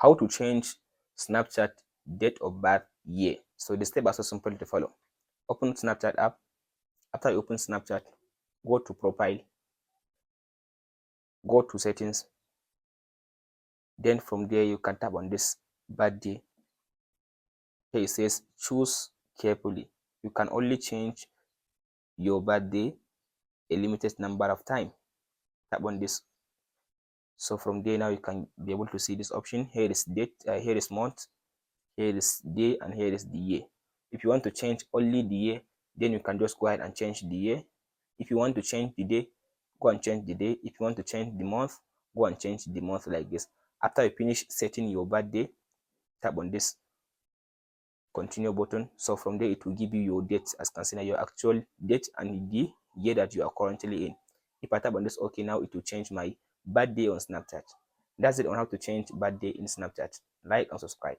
How to change Snapchat date of birth year. So the steps are so simple to follow. Open Snapchat app. After you open Snapchat, go to profile, go to settings. Then from there you can tap on this birthday. Here it says choose carefully. You can only change your birthday a limited number of time. Tap on this. So from there now you can be able to see this option. Here is date, here is month, here is day, and here is the year. If you want to change only the year, then you can just go ahead and change the year. If you want to change the day, go and change the day. If you want to change the month, go and change the month like this. After you finish setting your birthday, tap on this continue button. So from there it will give you your date as consider your actual date and the year that you are currently in. If I tap on this okay, now it will change my birthday on Snapchat. That's it on how to change birthday in Snapchat. Like and subscribe.